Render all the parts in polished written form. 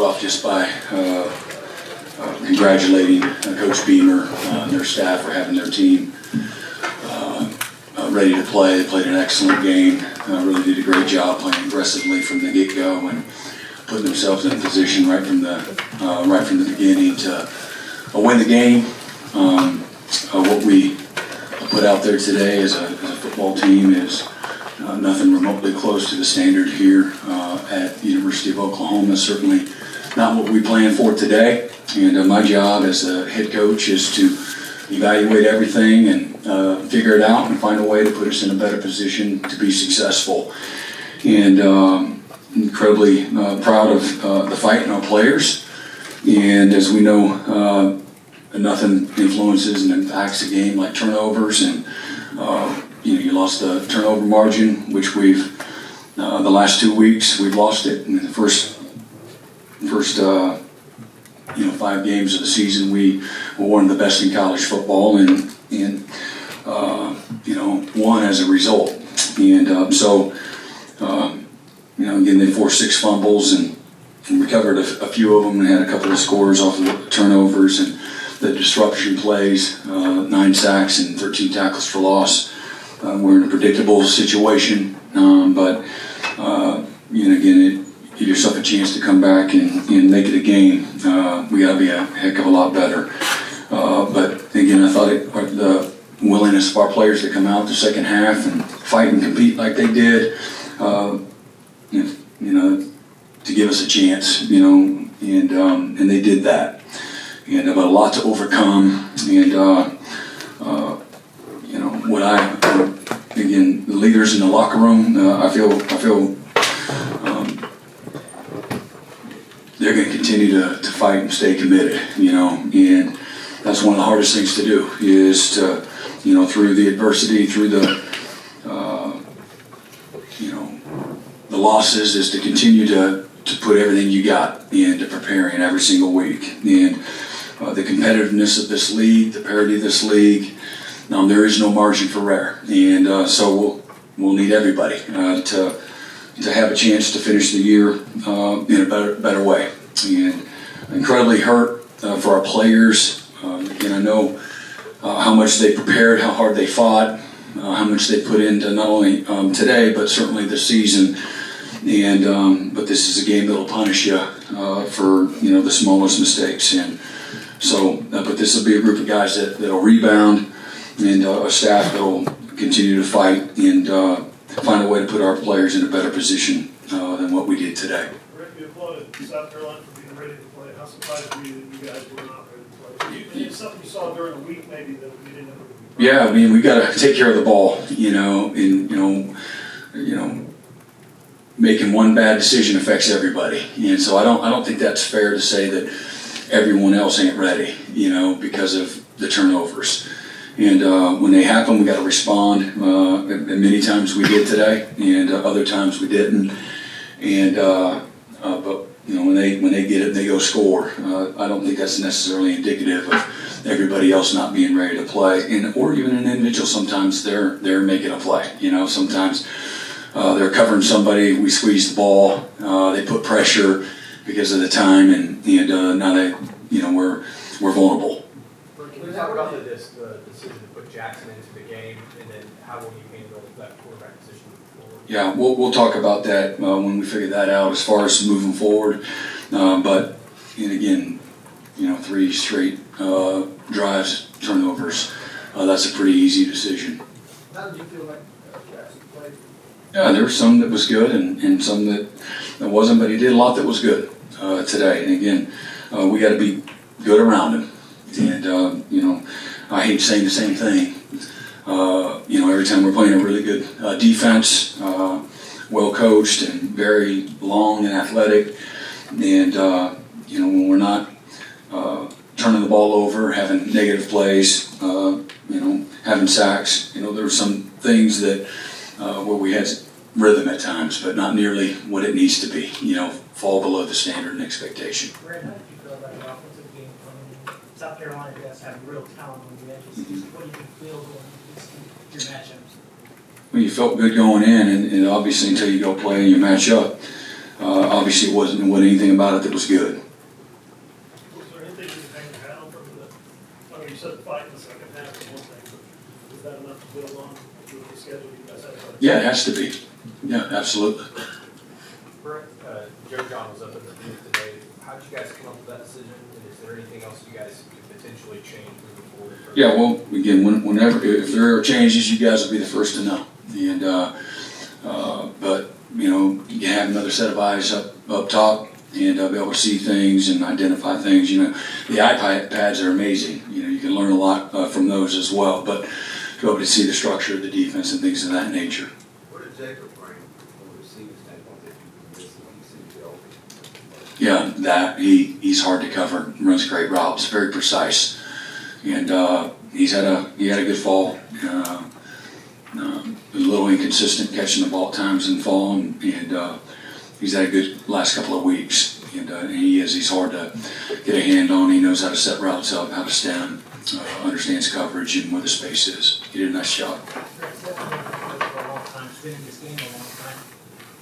start off just by congratulating Coach Beamer and their staff for having their team ready to play. They played an excellent game. Really did a great job playing aggressively from the get-go and putting themselves in a position right from the beginning to win the game. What we put out there today as a football team is nothing remotely close to the standard here at the University of Oklahoma. Certainly not what we planned for today. And my job as a head coach is to evaluate everything and figure it out and find a way to put us in a better position to be successful. And incredibly proud of the fight in our players. And as we know, nothing influences and impacts a game like turnovers. And you lost the turnover margin, which we've the last 2 weeks we've lost it. In the first 5 games of the season, we were one of the best in college football, and won as a result. And again, they forced 6 fumbles and recovered a few of them and had a couple of scores off of the turnovers and the disruption plays, 9 sacks and 13 tackles for loss. We're in a predictable situation, but again, give yourself a chance to come back and make it a game. We got to be a heck of a lot better. But again, I thought the willingness of our players to come out the second half and fight and compete like they did, to give us a chance, and they did that. And but a lot to overcome, and again, the leaders in the locker room, I feel they're going to continue to fight and stay committed, and that's one of the hardest things to do is to, through the adversity, through the losses, is to continue to put everything you got into preparing every single week. And the competitiveness of this league, the parity of this league, there is no margin for error. And so we'll need everybody to have a chance to finish the year in a better way. And incredibly hurt for our players. Again, I know how much they prepared, how hard they fought, how much they put into not only today, but certainly this season. And but this is a game that'll punish you for the smallest mistakes. And so, but this will be a group of guys that'll rebound, and a staff that'll continue to fight and find a way to put our players in a better position than what we did today. Rick, you applauded South Carolina for being ready to play. How surprised were you that you guys were not ready to play? It's something you saw during the week maybe that we didn't know. Yeah, I mean, we got to take care of the ball, making one bad decision affects everybody. And so I don't think that's fair to say that everyone else ain't ready, because of the turnovers. And when they happen, we got to respond. And many times we did today, and other times we didn't. And but when they get it, and they go score. I don't think that's necessarily indicative of everybody else not being ready to play, or even an individual. Sometimes they're making a play. Sometimes they're covering somebody. We squeeze the ball. They put pressure because of the time, and now we're vulnerable. Can you talk about the decision to put Jackson into the game, and then how will you handle that quarterback position moving forward? Yeah, we'll talk about that when we figure that out as far as moving forward. But again, 3 straight drives, turnovers. That's a pretty easy decision. How did you feel like Jackson played? Yeah, there were some that was good and some that wasn't, but he did a lot that was good today. And again, we got to be good around him. And I hate saying the same thing. Every time we're playing a really good defense, well coached and very long and athletic, and when we're not turning the ball over, having negative plays, having sacks, there were some things that where we had rhythm at times, but not nearly what it needs to be. Fall below the standard and expectation. Brent, how did you feel about the offensive game? South Carolina does have real talent on the edges. What do you feel going into your matchups? Well, you felt good going in, and obviously until you go play and you match up, Obviously, it wasn't anything about it that was good. Was there anything you could hang your hat on from the, I mean, you said the fight in the second half is one thing, but is that enough to build on with the schedule you guys have? Yeah, it has to be. Yeah, absolutely. Brent, Joe John was up at the booth today. How did you guys come up with that decision? And is there anything else you guys could potentially change moving forward? Yeah, well, again, whenever, if there are changes, you guys will be the first to know. And, but, you know, you can have another set of eyes up top and be able to see things and identify things. You know, the iPads are amazing. You know, you can learn a lot from those as well, but to be able to see the structure of the defense and things of that nature. What did Jacob bring from a receiving standpoint that you can miss when you see the open? Yeah, that he's hard to cover. Runs great routes, very precise, and he had a good fall. A little inconsistent catching the ball at times and falling, and he's had a good last couple of weeks. And he's hard to get a hand on. He knows how to set routes up, how to stem, understands coverage and where the space is. He did a nice job. Brent's definitely been for a long time, he's been in this game a long time,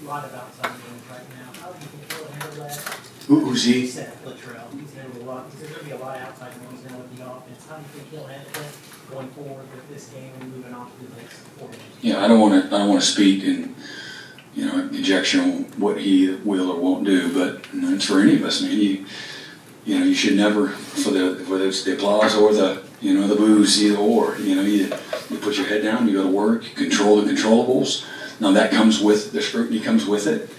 a lot of outside games right now. How do you think he'll handle that? Who's he? Seth Luttrell, he's handled a lot, there's gonna be a lot of outside ones now with the offense. How do you think he'll handle it going forward with this game and moving on to the next 4 games? Yeah, I don't want to speak in, you know, conjecture on what he will or won't do, but you know, it's for any of us, man. You know, you should never, whether it's the applause or the boos, either or. You know, you put your head down, you go to work, you control the controllables. Now that comes with the scrutiny, comes with it.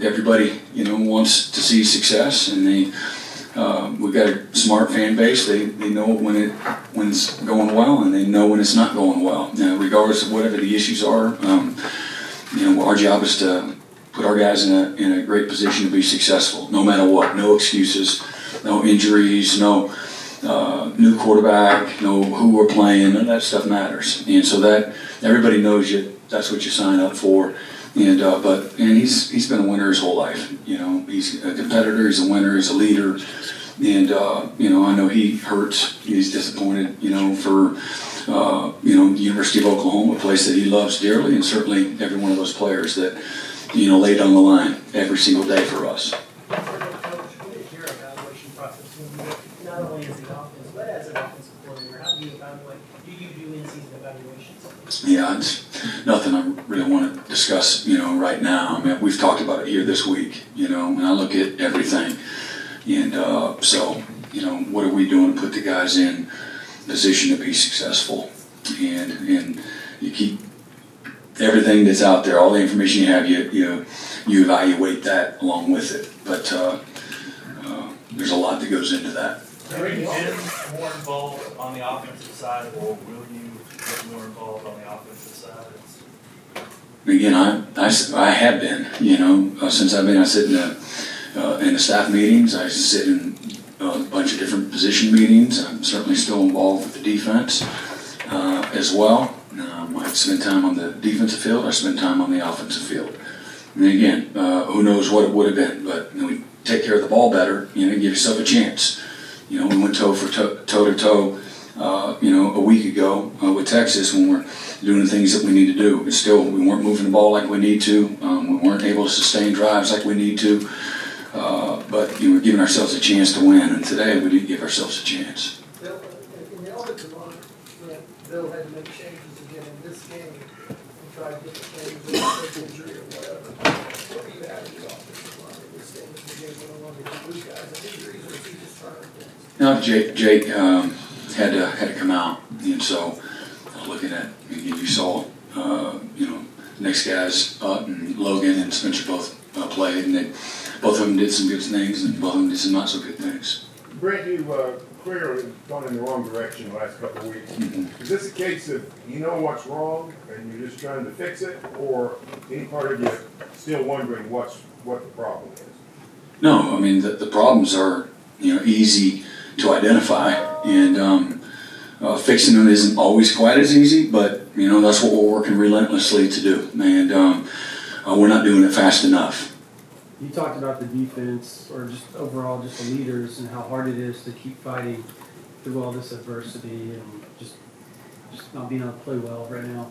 Everybody, you know, wants to see success, and we've got a smart fan base. They know when it's going well, and they know when it's not going well. Now, regardless of whatever the issues are, you know, our job is to put our guys in a great position to be successful, no matter what. No excuses, no injuries, no new quarterback, no who we're playing. None of that stuff matters, and so that everybody knows that's what you sign up for. And he's been a winner his whole life. You know, he's a competitor, he's a winner, he's a leader, and you know, I know he hurts, he's disappointed. You know, for you know, the University of Oklahoma, a place that he loves dearly, and certainly every one of those players that, you know, laid on the line every single day for us. Coach, what is your evaluation process when you, not only as the offense, but as an offensive coordinator? How do you evaluate? Do you do in-season evaluations? Yeah, it's nothing I really want to discuss, you know, right now. I mean, we've talked about it here this week, you know, and I look at everything. And so, you know, what are we doing to put the guys in position to be successful? And you keep everything that's out there, all the information you have, you evaluate that along with it. But there's a lot that goes into that. Have you been more involved on the offensive side, or will you get more involved on the offensive side? Again, I have been, you know, since I've been, I sit in the staff meetings, I sit in a bunch of different position meetings. I'm certainly still involved with the defense as well. I spend time on the defensive field, I spend time on the offensive field. And again, who knows what it would have been, but you know, we take care of the ball better, you know, give yourself a chance. You know, we went toe to toe, you know, a week ago with Texas when we're doing the things that we need to do. But still, we weren't moving the ball like we need to. We weren't able to sustain drives like we need to. But you know, we're giving ourselves a chance to win. And today, we didn't give ourselves a chance. Bill, in the offensive line, Bill had to make changes again in this game and try to get the things injury or whatever. What do you have in the offensive line in this game? Is the game going on to lose guys and injuries, or is he just trying things? No, Jake had to come out, and so looking at, again, you saw, you know, next guys, and Logan and Spencer both played, and both of them did some good things, and both of them did some not so good things. Brent, you clearly gone in the wrong direction the last couple of weeks. Mm-hmm. Is this a case of you know what's wrong and you're just trying to fix it, or any part of you still wondering what the problem is? No, I mean the problems are, you know, easy to identify, and fixing them isn't always quite as easy, but you know, that's what we're working relentlessly to do, and we're not doing it fast enough. You talked about the defense, or just overall just the leaders, and how hard it is to keep fighting through all this adversity and just not being able to play well right now.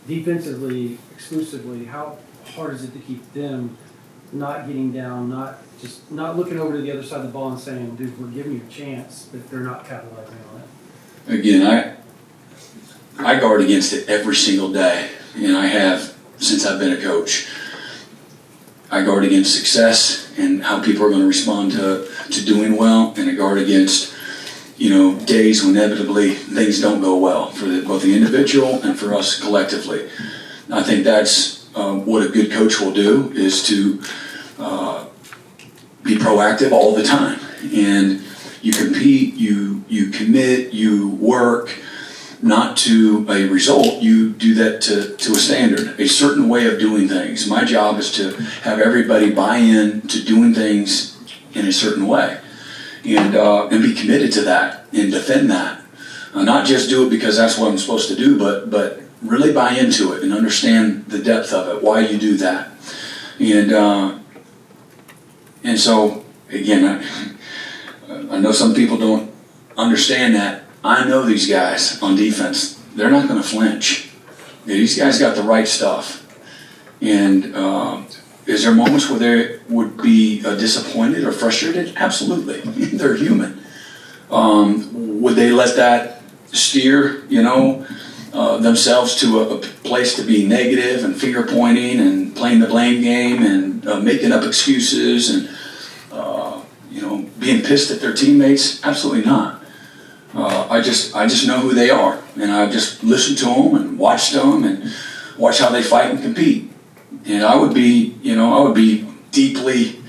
Defensively, exclusively, how hard is it to keep them not getting down, not looking over to the other side of the ball and saying, dude, we're giving you a chance, but they're not capitalizing on it. Again, I guard against it every single day, and I have since I've been a coach. I guard against success and how people are going to respond to doing well, and I guard against, days when inevitably things don't go well for both the individual and for us collectively. I think that's what a good coach will do, is to be proactive all the time. And you compete, you commit, you work, not to a result. You do that to a standard, a certain way of doing things. My job is to have everybody buy in to doing things in a certain way, and be committed to that and defend that. Not just do it because that's what I'm supposed to do, but really buy into it and understand the depth of it, why you do that. And so, again, I know some people don't understand that. I know these guys on defense, they're not going to flinch. These guys got the right stuff. And is there moments where they would be disappointed or frustrated? Absolutely. They're human. Would they let that steer, themselves to a place to be negative and finger pointing and playing the blame game and making up excuses and being pissed at their teammates? Absolutely not. I just know who they are, and I just listen to them and watch them and watch how they fight and compete. And I would be deeply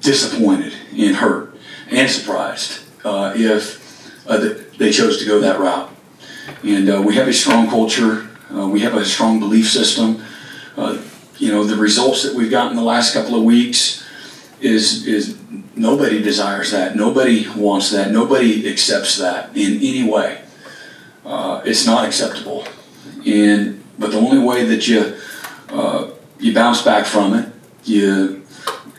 disappointed and hurt and surprised if they chose to go that route. And we have a strong culture. We have a strong belief system. The results that we've gotten the last couple of weeks is nobody desires that. Nobody wants that. Nobody accepts that in any way. It's not acceptable. But the only way that you bounce back from it, you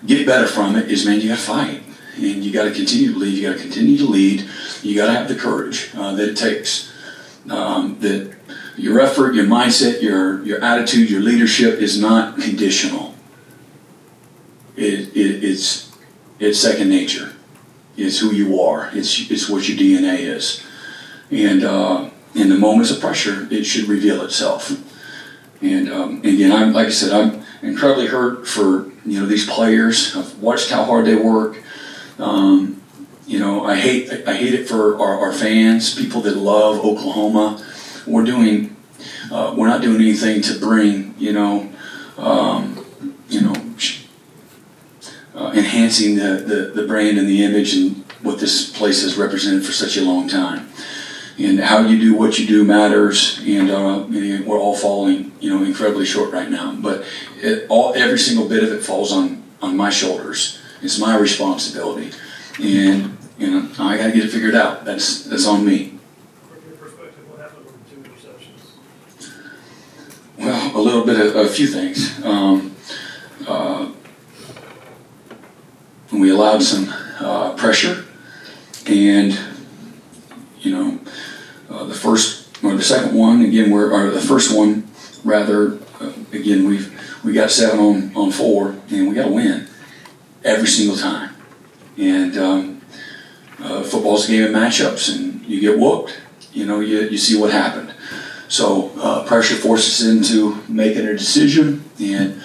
get better from it, is, man, you got to fight. And you got to continue to believe. You got to continue to lead. You got to have the courage that it takes. That your effort, your mindset, your attitude, your leadership is not conditional. It's second nature. It's who you are. It's what your DNA is. And in the moments of pressure, it should reveal itself. And again, like I said, I'm incredibly hurt for these players. I've watched how hard they work. I hate it for our fans, people that love Oklahoma. We're not doing anything to bring enhancing the brand and the image and what this place has represented for such a long time. And how you do what you do matters, and we're all falling, incredibly short right now. But every single bit of it falls on my shoulders. It's my responsibility, and I got to get it figured out. That's on me. From your perspective, what happened with the 2 interceptions? Well, a few things. We allowed some pressure, and the second one, again, the first one rather, again, we got 7 on 4, and we got to win every single time. And football's a game of matchups, and you get whooped. You see what happened. So pressure forces into making a decision, and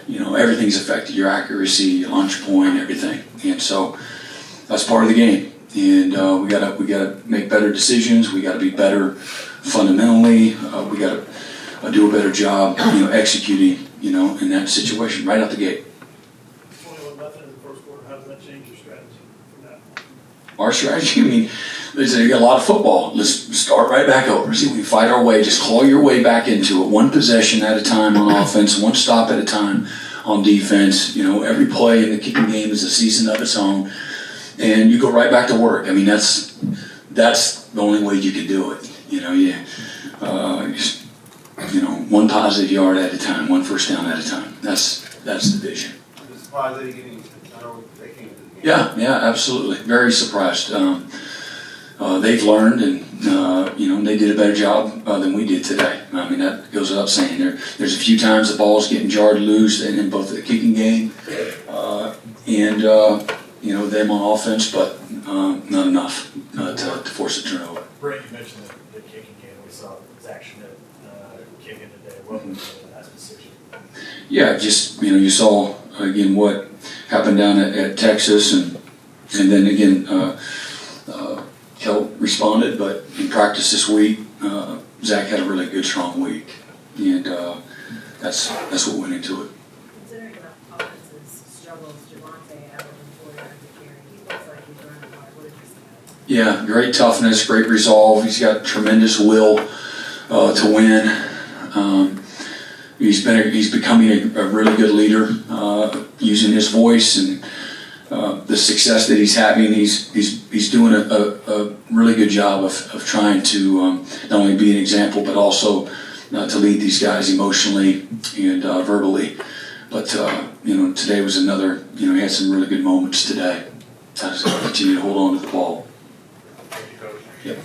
everything's affected. Your accuracy, your launch point, everything. And so that's part of the game. And we gotta make better decisions. We gotta be better fundamentally. We gotta do a better job, executing, in that situation right out the gate. 21 nothing in the first quarter. How does that change your strategy from that point? Our strategy, there's a lot of football. Let's start right back over. See, we fight our way. Just claw your way back into it. One possession at a time on offense. One stop at a time on defense. Every play in the kicking game is a season of its own. And you go right back to work. that's the only way you can do it. One positive yard at a time, one first down at a time. That's the vision. I'm surprised they didn't get any. I know they came to the game. Yeah, absolutely. Very surprised. they've learned, and they did a better job than we did today. I mean, that goes without saying. There's a few times the ball's getting jarred loose, and in both the kicking game and them on offense, but not enough to force a turnover. Brent, you mentioned the kicking game. We saw Zach Schmidt kicking today. What was that decision? Yeah, just you saw again what happened down at Texas, and then again Kel responded, but in practice this week, Zach had a really good, strong week, and that's what went into it. Considering the offense's struggles, Javante averaging 4 yards a carry, he looks like he's running hard. What did you say? Yeah, great toughness, great resolve. He's got tremendous will to win. He's becoming a really good leader, using his voice and the success that he's having. He's doing a really good job of trying to not only be an example, but also to lead these guys emotionally and verbally. But today was another. He had some really good moments today. Continue to hold on to the ball. Thank you, Coach. Yep.